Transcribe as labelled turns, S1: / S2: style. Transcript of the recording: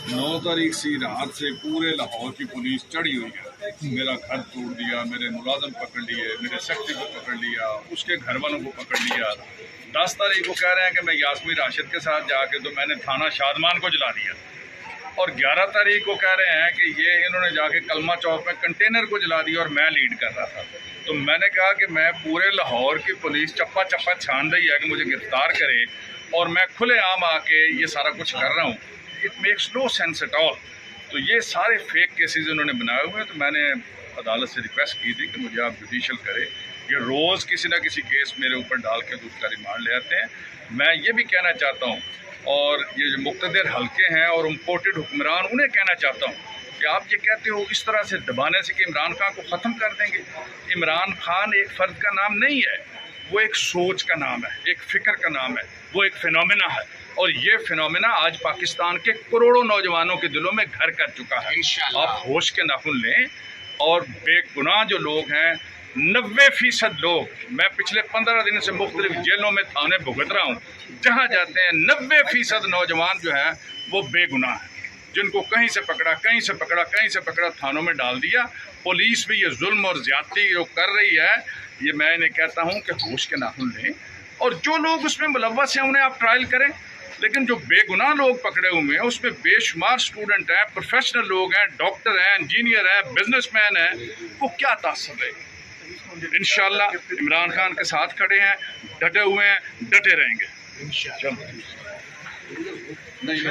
S1: 9 तारीख से रात से पूरे लाहौर की पुलिस चढ़ी हुई है। मेरा घर तोड़ दिया, मेरे मुलाजम पकड़ लिए, मेरे सेक्रेटरी को पकड़ लिया, उसके घर वालों को पकड़ लिया। 10 तारीख को कह रहे हैं कि मैं यास्मीन राशिद के साथ जाके तो मैंने थाना शादमान को जला दिया, और 11 तारीख को कह रहे हैं कि ये इन्होंने जाके कलमा चौक में कंटेनर को जला दिया और मैं लीड कर रहा था। तो मैंने कहा कि मैं पूरे लाहौर की पुलिस चप्पा चप्पा छान रही है कि मुझे गिरफ्तार करे, और मैं खुलेआम आके ये सारा कुछ कर रहा हूँ। It makes no sense at all. तो ये सारे फेक केसेस इन्होंने बनाए हुए हैं। तो मैंने अदालत से रिक्वेस्ट की थी कि मुझे आप जुडिशल करें। ये रोज़ किसी ना किसी केस मेरे ऊपर डाल के उसका रिमांड ले आते हैं। मैं ये भी कहना चाहता हूँ, और ये जो मुक़्तदर हल्के हैं और इम्पोर्टेड हुक्मरान, उन्हें कहना चाहता हूँ कि आप ये कहते हो इस तरह से दबाने से कि इमरान खान को ख़त्म कर देंगे। इमरान खान एक फ़र्द का नाम नहीं है, वो एक सोच का नाम है, एक फ़िक्र का नाम है, वो एक फिनोमिना है, और ये फिनोमिना आज पाकिस्तान के करोड़ों नौजवानों के दिलों में घर कर चुका है। आप होश के नाखुन लें, और बेगुनाह जो लोग हैं 90% लोग, मैं पिछले 15 दिन से मुख्तलिफ जेलों में थाने भुगत रहा हूँ, जहाँ जाते हैं 90% नौजवान जो है वो बेगुनाह है, जिनको कहीं से पकड़ा, कहीं से पकड़ा, कहीं से पकड़ा, थानों में डाल दिया। पुलिस भी ये जुल्म और ज्यादती जो कर रही है, ये मैं इन्हें कहता हूँ कि होश के नाखुन लें, और जो लोग उसमें मुलव्वस हैं उन्हें आप ट्रायल करें। लेकिन जो बेगुनाह लोग पकड़े हुए हैं उसमें बेशुमार स्टूडेंट हैं, प्रोफेशनल लोग हैं, डॉक्टर हैं, इंजीनियर हैं, बिजनेसमैन हैं, वो क्या तासर है। इंशाल्लाह इमरान खान के साथ खड़े हैं, डटे हुए हैं, डटे रहेंगे।